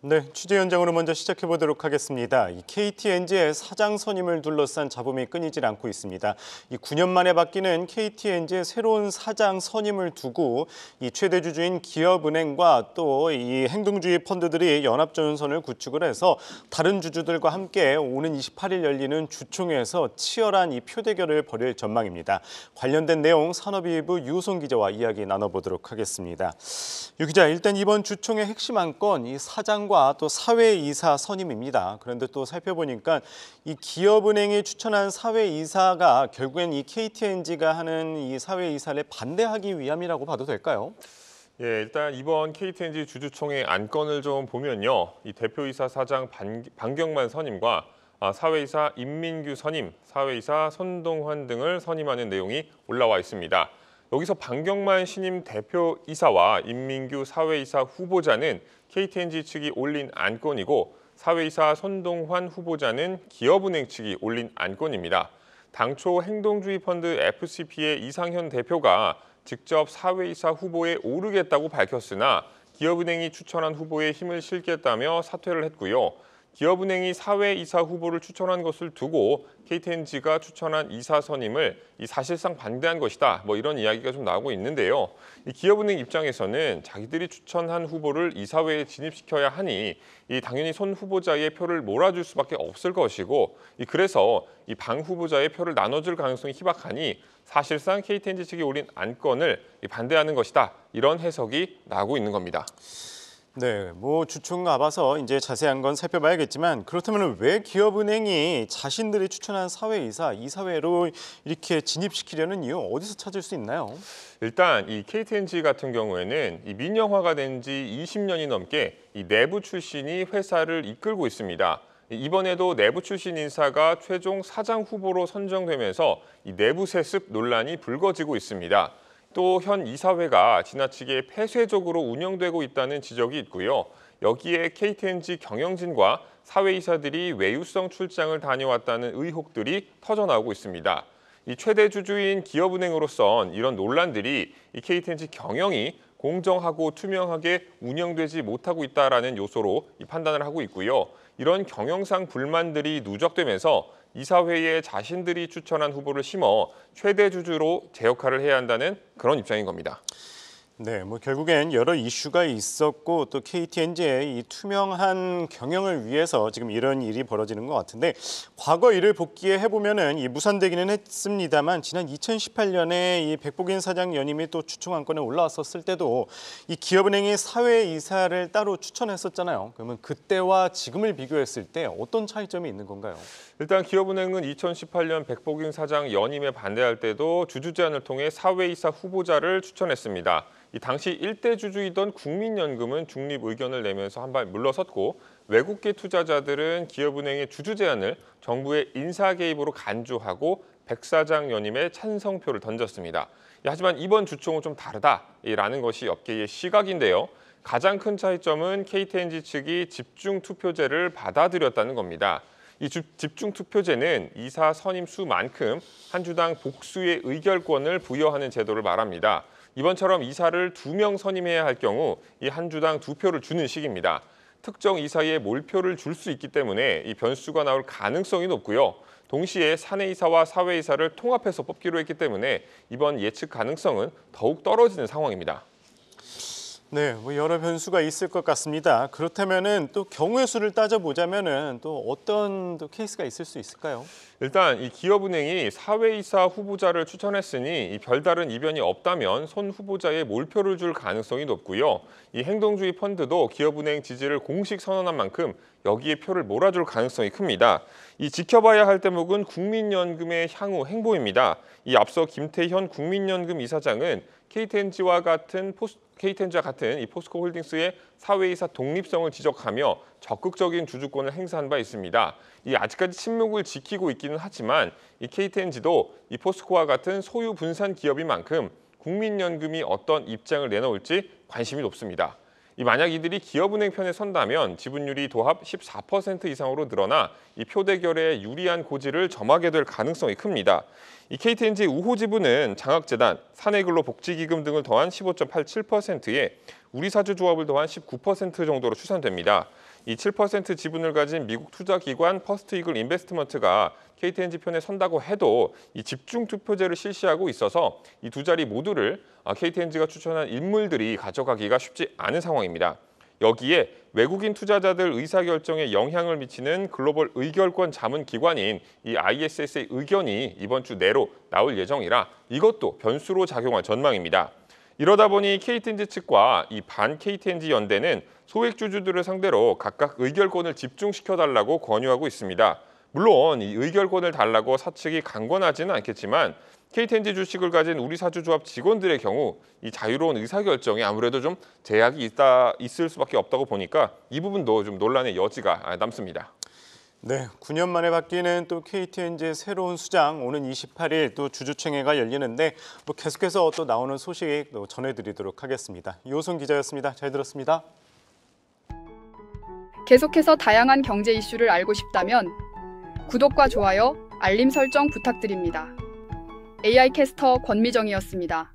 네, 취재 현장으로 먼저 시작해 보도록 하겠습니다. 이 KTNG의 사장 선임을 둘러싼 잡음이 끊이질 않고 있습니다. 이 9년 만에 바뀌는 KTNG의 새로운 사장 선임을 두고 이 최대 주주인 기업은행과 또 이 행동주의 펀드들이 연합전선을 구축을 해서 다른 주주들과 함께 오는 28일 열리는 주총에서 치열한 이 표대결을 벌일 전망입니다. 관련된 내용 산업일부 유송 기자와 이야기 나눠보도록 하겠습니다. 유 기자, 일단 이번 주총의 핵심 안건 이 사장 또 사회이사 선임입니다. 그런데 또 살펴보니까 이 기업은행이 추천한 사회이사가 결국엔 이 KTNG가 하는 이 사회이사를 반대하기 위함이라고 봐도 될까요? 예, 일단 이번 KTNG 주주총회 안건을 좀 보면요. 이 대표이사 사장 반경만 선임과 사회이사 임민규 선임, 사회이사 손동환 등을 선임하는 내용이 올라와 있습니다. 여기서 반경만 신임 대표이사와 임민규 사회이사 후보자는 KTNG 측이 올린 안건이고 사회이사 손동환 후보자는 기업은행 측이 올린 안건입니다. 당초 행동주의 펀드 FCP의 이상현 대표가 직접 사회이사 후보에 오르겠다고 밝혔으나 기업은행이 추천한 후보에 힘을 실겠다며 사퇴를 했고요. 기업은행이 사회이사 후보를 추천한 것을 두고 KTNG가 추천한 이사 선임을 사실상 반대한 것이다. 이런 이야기가 좀 나오고 있는데요. 이 기업은행 입장에서는 자기들이 추천한 후보를 이사회에 진입시켜야 하니 당연히 손 후보자의 표를 몰아줄 수밖에 없을 것이고 그래서 이 방 후보자의 표를 나눠줄 가능성이 희박하니 사실상 KTNG 측이 올린 안건을 반대하는 것이다. 이런 해석이 나오고 있는 겁니다. 네, 주총 가봐서 이제 자세한 건 살펴봐야겠지만 그렇다면 왜 기업은행이 자신들이 추천한 사회이사, 이사회로 이렇게 진입시키려는 이유 어디서 찾을 수 있나요? 일단 이 KTNG 같은 경우에는 이 민영화가 된 지 20년이 넘게 이 내부 출신이 회사를 이끌고 있습니다. 이번에도 내부 출신 인사가 최종 사장 후보로 선정되면서 이 내부 세습 논란이 불거지고 있습니다. 또 현 이사회가 지나치게 폐쇄적으로 운영되고 있다는 지적이 있고요. 여기에 KTNG 경영진과 사회이사들이 외유성 출장을 다녀왔다는 의혹들이 터져나오고 있습니다. 이 최대 주주인 기업은행으로선 이런 논란들이 이 KTNG 경영이 공정하고 투명하게 운영되지 못하고 있다는 요소로 판단을 하고 있고요. 이런 경영상 불만들이 누적되면서 이사회에 자신들이 추천한 후보를 심어 최대 주주로 제 역할을 해야 한다는 그런 입장인 겁니다. 네, 결국엔 여러 이슈가 있었고 또 KTNG의 이 투명한 경영을 위해서 지금 이런 일이 벌어지는 것 같은데 과거 일을 복기해 보면은 이 무산되기는 했습니다만 지난 2018년에 이 백복인 사장 연임이 또 추총 안건에 올라왔었을 때도 이 기업은행이 사회이사를 따로 추천했었잖아요. 그러면 그때와 지금을 비교했을 때 어떤 차이점이 있는 건가요? 일단 기업은행은 2018년 백복인 사장 연임에 반대할 때도 주주 제안을 통해 사회이사 후보자를 추천했습니다. 이 당시 일대 주주이던 국민연금은 중립 의견을 내면서 한 발 물러섰고 외국계 투자자들은 기업은행의 주주 제안을 정부의 인사 개입으로 간주하고 백 사장 연임에 찬성표를 던졌습니다. 하지만 이번 주총은 좀 다르다라는 것이 업계의 시각인데요. 가장 큰 차이점은 KTNG 측이 집중 투표제를 받아들였다는 겁니다. 이 집중 투표제는 이사 선임 수만큼 한 주당 복수의 의결권을 부여하는 제도를 말합니다. 이번처럼 이사를 2명 선임해야 할 경우 이 한 주당 2표를 주는 식입니다. 특정 이사에 몰표를 줄 수 있기 때문에 이 변수가 나올 가능성이 높고요. 동시에 사내이사와 사회이사를 통합해서 뽑기로 했기 때문에 이번 예측 가능성은 더욱 떨어지는 상황입니다. 네, 여러 변수가 있을 것 같습니다. 그렇다면은 또 경우의 수를 따져보자면은 또 어떤 또 케이스가 있을 수 있을까요? 일단 이 기업은행이 사회이사 후보자를 추천했으니 이 별다른 이변이 없다면 손 후보자에 몰표를 줄 가능성이 높고요. 이 행동주의 펀드도 기업은행 지지를 공식 선언한 만큼 여기에 표를 몰아줄 가능성이 큽니다. 이 지켜봐야 할 대목은 국민연금의 향후 행보입니다. 이 앞서 김태현 국민연금 이사장은 KTNG와 같은 이 포스코 홀딩스의 사회이사 독립성을 지적하며 적극적인 주주권을 행사한 바 있습니다. 이 아직까지 침묵을 지키고 있기는 하지만 이 KTNG도 이 포스코와 같은 소유 분산 기업인 만큼 국민연금이 어떤 입장을 내놓을지 관심이 높습니다. 만약 이들이 기업은행 편에 선다면 지분율이 도합 14% 이상으로 늘어나 이 표대결에 유리한 고지를 점하게 될 가능성이 큽니다. 이 KTNG 우호 지분은 장학재단, 사내근로복지기금 등을 더한 15.87%에 우리사주조합을 더한 19% 정도로 추산됩니다. 이 7% 지분을 가진 미국 투자기관 퍼스트이글 인베스트먼트가 KTNG 편에 선다고 해도 이 집중 투표제를 실시하고 있어서 이 두 자리 모두를 KTNG가 추천한 인물들이 가져가기가 쉽지 않은 상황입니다. 여기에 외국인 투자자들 의사결정에 영향을 미치는 글로벌 의결권 자문 기관인 이 ISS의 의견이 이번 주 내로 나올 예정이라 이것도 변수로 작용할 전망입니다. 이러다 보니 KTNG 측과 이 반 KTNG 연대는 소액주주들을 상대로 각각 의결권을 집중시켜달라고 권유하고 있습니다. 물론 이 의결권을 달라고 사측이 강권하지는 않겠지만 KTNG 주식을 가진 우리사주조합 직원들의 경우 이 자유로운 의사결정에 아무래도 좀 제약이 있을 수밖에 없다고 보니까 이 부분도 좀 논란의 여지가 남습니다. 네, 9년 만에 바뀌는 또 KTNG의 새로운 수장, 오는 28일 또 주주총회가 열리는데 계속해서 또 나오는 소식 또 전해드리도록 하겠습니다. 이호선 기자였습니다. 잘 들었습니다. 계속해서 다양한 경제 이슈를 알고 싶다면 구독과 좋아요, 알림 설정 부탁드립니다. AI 캐스터 권미정이었습니다.